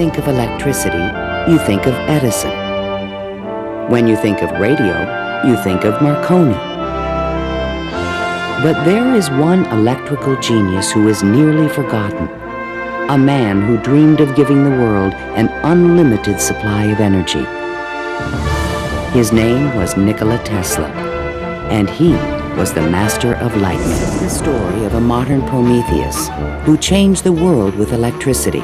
think of electricity, you think of Edison. When you think of radio, you think of Marconi. But there is one electrical genius who is nearly forgotten. A man who dreamed of giving the world an unlimited supply of energy. His name was Nikola Tesla, and he was the master of lightning. This is the story of a modern Prometheus who changed the world with electricity.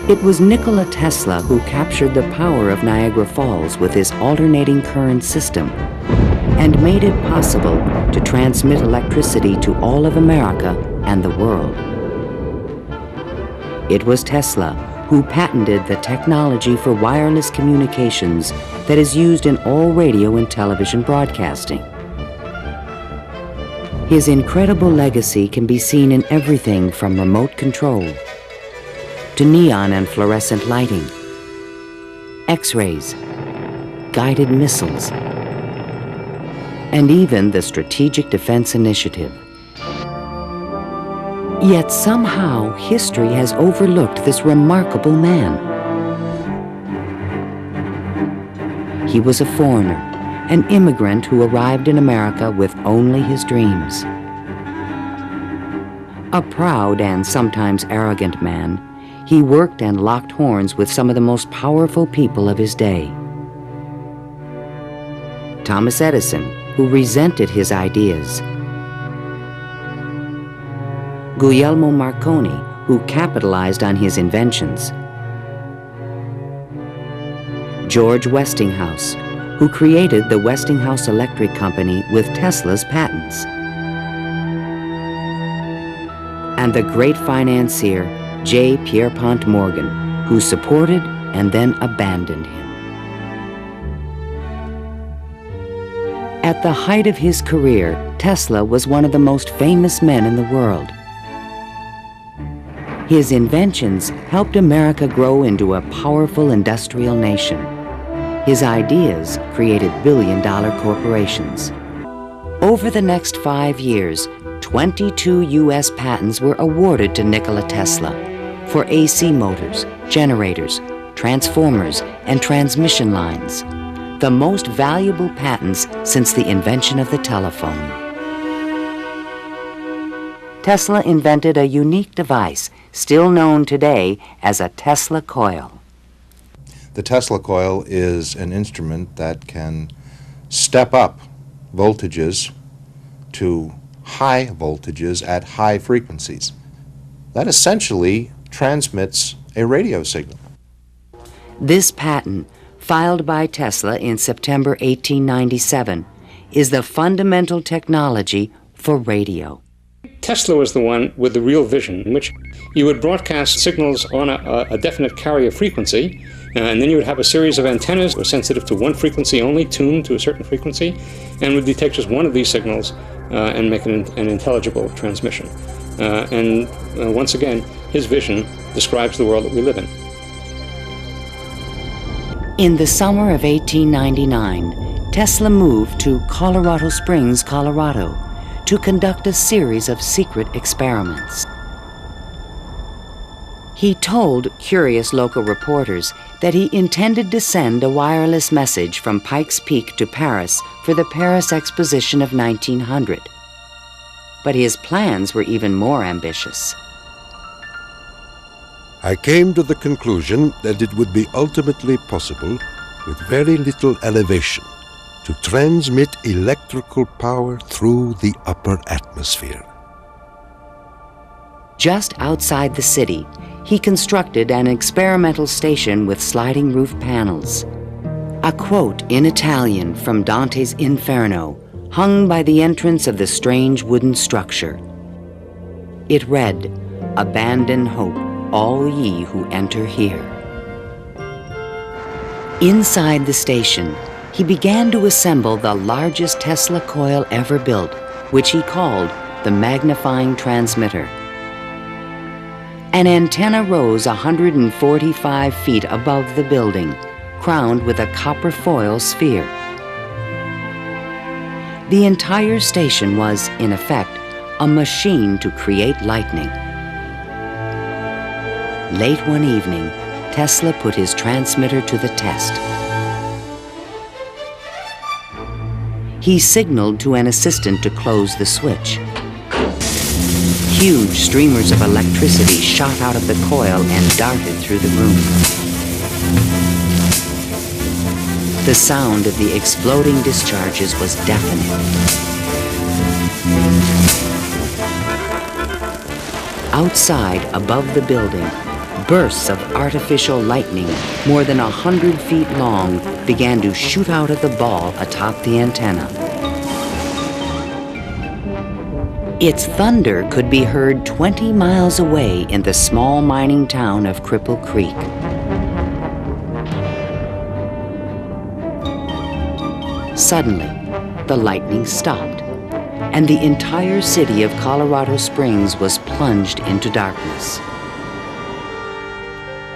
It was Nikola Tesla who captured the power of Niagara Falls with his alternating current system and made it possible to transmit electricity to all of America and the world. It was Tesla who patented the technology for wireless communications that is used in all radio and television broadcasting. His incredible legacy can be seen in everything from remote control to neon and fluorescent lighting, X-rays, guided missiles, and even the Strategic Defense Initiative. Yet somehow history has overlooked this remarkable man. He was a foreigner, an immigrant who arrived in America with only his dreams. A proud and sometimes arrogant man, he worked and locked horns with some of the most powerful people of his day. Thomas Edison, who resented his ideas. Guglielmo Marconi, who capitalized on his inventions. George Westinghouse, who created the Westinghouse Electric Company with Tesla's patents. And the great financier, J. Pierpont Morgan, who supported and then abandoned him. At the height of his career, Tesla was one of the most famous men in the world. His inventions helped America grow into a powerful industrial nation. His ideas created billion-dollar corporations. Over the next 5 years, 22 U.S. patents were awarded to Nikola Tesla for AC motors, generators, transformers, and transmission lines, the most valuable patents since the invention of the telephone. Tesla invented a unique device, still known today as a Tesla coil. The Tesla coil is an instrument that can step up voltages to high voltages at high frequencies. That essentially transmits a radio signal. This patent, filed by Tesla in September 1897, is the fundamental technology for radio. Tesla was the one with the real vision in which you would broadcast signals on a definite carrier frequency, and then you would have a series of antennas that were sensitive to one frequency only, tuned to a certain frequency, and would detect just one of these signals and make an intelligible transmission. Once again, his vision describes the world that we live in. In the summer of 1899, Tesla moved to Colorado Springs, Colorado, to conduct a series of secret experiments. He told curious local reporters that he intended to send a wireless message from Pikes Peak to Paris for the Paris Exposition of 1900. But his plans were even more ambitious. I came to the conclusion that it would be ultimately possible, with very little elevation, to transmit electrical power through the upper atmosphere. Just outside the city, he constructed an experimental station with sliding roof panels. A quote in Italian from Dante's Inferno hung by the entrance of the strange wooden structure. It read, "Abandon hope, all ye who enter here." Inside the station, he began to assemble the largest Tesla coil ever built, which he called the magnifying transmitter. An antenna rose 145 feet above the building, crowned with a copper foil sphere. The entire station was, in effect, a machine to create lightning. Late one evening, Tesla put his transmitter to the test. He signaled to an assistant to close the switch. Huge streamers of electricity shot out of the coil and darted through the room. The sound of the exploding discharges was deafening. Outside, above the building, bursts of artificial lightning, more than 100 feet long, began to shoot out of the ball atop the antenna. Its thunder could be heard 20 miles away in the small mining town of Cripple Creek. Suddenly, the lightning stopped, and the entire city of Colorado Springs was plunged into darkness.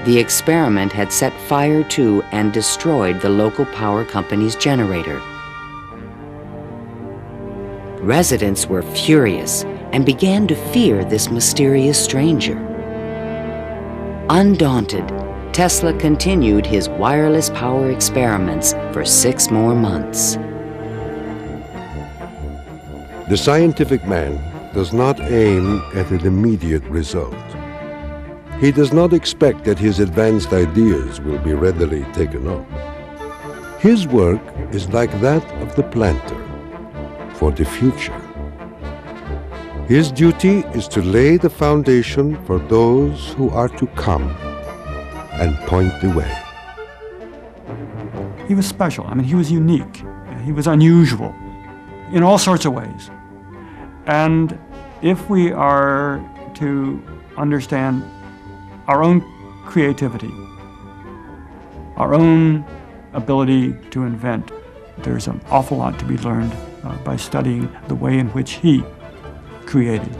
The experiment had set fire to and destroyed the local power company's generator. Residents were furious and began to fear this mysterious stranger. Undaunted, Tesla continued his wireless power experiments for 6 more months. The scientific man does not aim at an immediate result. He does not expect that his advanced ideas will be readily taken up. His work is like that of the planter for the future. His duty is to lay the foundation for those who are to come and point the way. He was special. I mean, he was unique. He was unusual in all sorts of ways. And if we are to understand our own creativity, our own ability to invent, there's an awful lot to be learned by studying the way in which he created.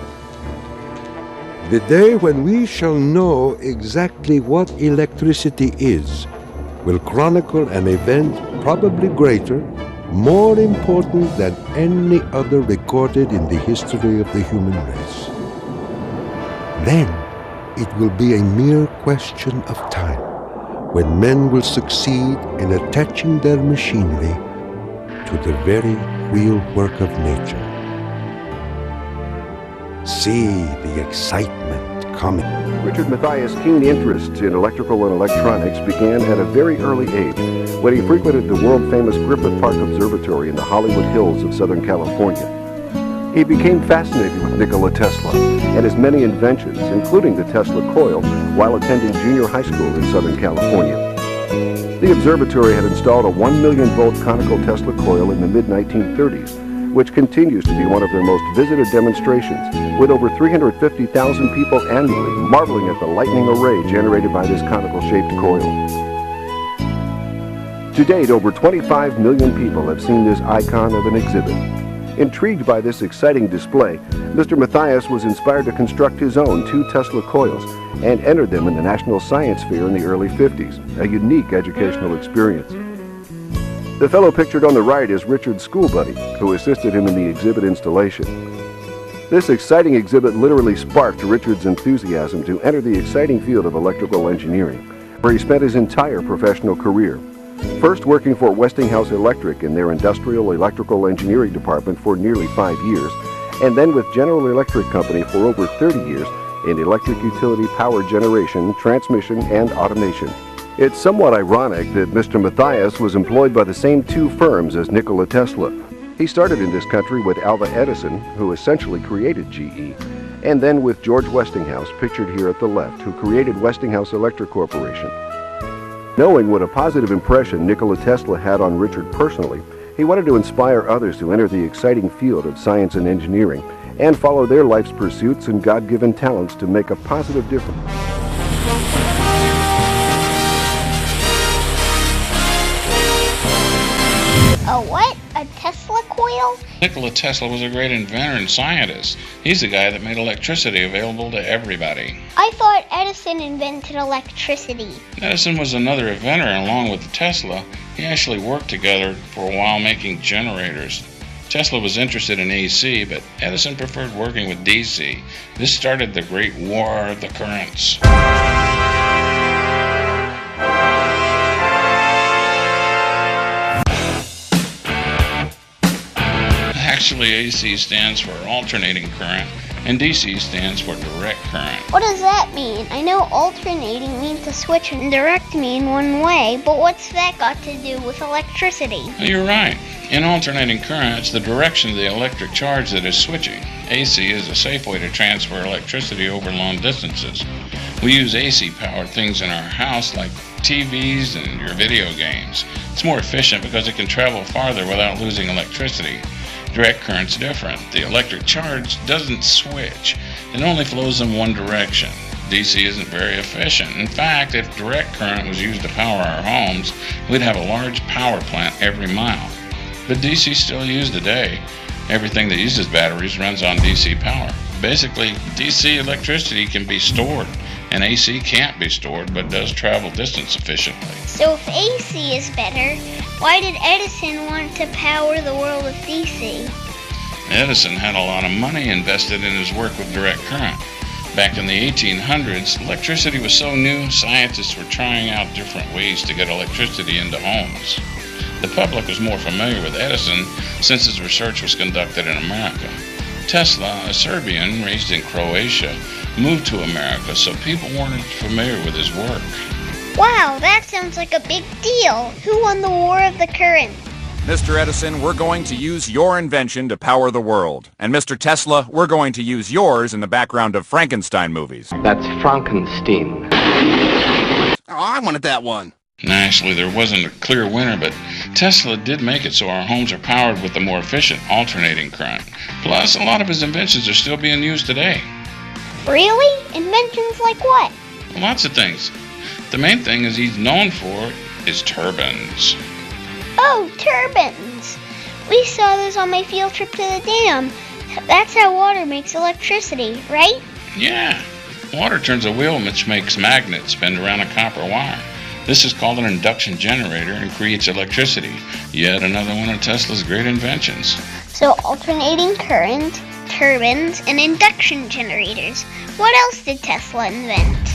The day when we shall know exactly what electricity is will chronicle an event probably greater, more important than any other recorded in the history of the human race. Then it will be a mere question of time when men will succeed in attaching their machinery to the very real work of nature. See the excitement coming. Richard Mathias' keen interest in electrical and electronics began at a very early age when he frequented the world-famous Griffith Park Observatory in the Hollywood Hills of Southern California. He became fascinated with Nikola Tesla and his many inventions, including the Tesla coil, while attending junior high school in Southern California. The observatory had installed a 1 million volt conical Tesla coil in the mid-1930s, which continues to be one of their most visited demonstrations, with over 350,000 people annually marveling at the lightning array generated by this conical-shaped coil. To date, over 25 million people have seen this icon of an exhibit. Intrigued by this exciting display, Mr. Mathias was inspired to construct his own 2 Tesla coils and entered them in the National Science Fair in the early 50s, a unique educational experience. The fellow pictured on the right is Richard's school buddy, who assisted him in the exhibit installation. This exciting exhibit literally sparked Richard's enthusiasm to enter the exciting field of electrical engineering, where he spent his entire professional career. First working for Westinghouse Electric in their Industrial Electrical Engineering Department for nearly 5 years, and then with General Electric Company for over 30 years in electric utility power generation, transmission, and automation. It's somewhat ironic that Mr. Mathias was employed by the same 2 firms as Nikola Tesla. He started in this country with Alva Edison, who essentially created GE, and then with George Westinghouse, pictured here at the left, who created Westinghouse Electric Corporation. Knowing what a positive impression Nikola Tesla had on Richard personally, he wanted to inspire others to enter the exciting field of science and engineering and follow their life's pursuits and God-given talents to make a positive difference. A what? A Tesla coil? Nikola Tesla was a great inventor and scientist. He's the guy that made electricity available to everybody. I thought Edison invented electricity. Edison was another inventor, and along with Tesla, he actually worked together for a while making generators. Tesla was interested in AC, but Edison preferred working with DC. This started the Great War of the Currents. Actually, AC stands for alternating current, and DC stands for direct current. What does that mean? I know alternating means to switch and direct mean one way, but what's that got to do with electricity? You're right. In alternating current, it's the direction of the electric charge that is switching. AC is a safe way to transfer electricity over long distances. We use AC-powered things in our house like TVs and your video games. It's more efficient because it can travel farther without losing electricity. Direct current's different. The electric charge doesn't switch. It only flows in one direction. DC isn't very efficient. In fact, if direct current was used to power our homes, we'd have a large power plant every mile. But DC's still used today. Everything that uses batteries runs on DC power. Basically, DC electricity can be stored, and AC can't be stored but does travel distance efficiently. So if AC is better, why did Edison want to power the world with DC? Edison had a lot of money invested in his work with direct current. Back in the 1800s, electricity was so new, scientists were trying out different ways to get electricity into homes. The public was more familiar with Edison since his research was conducted in America. Tesla, a Serbian raised in Croatia, moved to America, so people weren't familiar with his work. Wow, that sounds like a big deal. Who won the War of the Current? Mr. Edison, we're going to use your invention to power the world. And Mr. Tesla, we're going to use yours in the background of Frankenstein movies. That's Frankenstein. Oh, I wanted that one. Actually, there wasn't a clear winner, but Tesla did make it so our homes are powered with the more efficient alternating current. Plus, a lot of his inventions are still being used today. Really? Inventions like what? Lots of things. The main thing is he's known for is turbines. Oh, turbines. We saw those on my field trip to the dam. That's how water makes electricity, right? Yeah. Water turns a wheel which makes magnets spin around a copper wire. This is called an induction generator and creates electricity. Yet another one of Tesla's great inventions. So alternating current, turbines, and induction generators. What else did Tesla invent?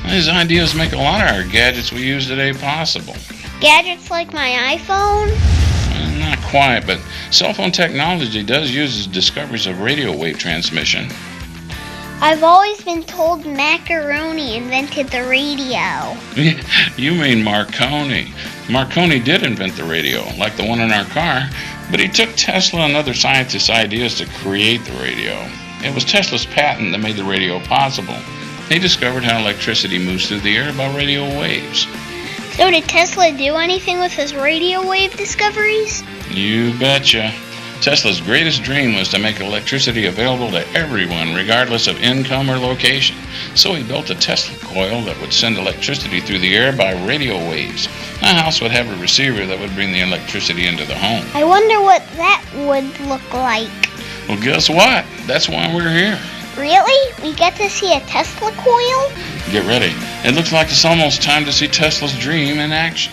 His ideas make a lot of our gadgets we use today possible. Gadgets like my iPhone? Not quite, but cell phone technology does use his discoveries of radio wave transmission. I've always been told Macaroni invented the radio. You mean Marconi. Marconi did invent the radio, like the one in our car, but he took Tesla and other scientists' ideas to create the radio. It was Tesla's patent that made the radio possible. He discovered how electricity moves through the air by radio waves. So did Tesla do anything with his radio wave discoveries? You betcha. Tesla's greatest dream was to make electricity available to everyone, regardless of income or location. So he built a Tesla coil that would send electricity through the air by radio waves. A house would have a receiver that would bring the electricity into the home. I wonder what that would look like. Well, guess what? That's why we're here. Really? We get to see a Tesla coil? Get ready. It looks like it's almost time to see Tesla's dream in action.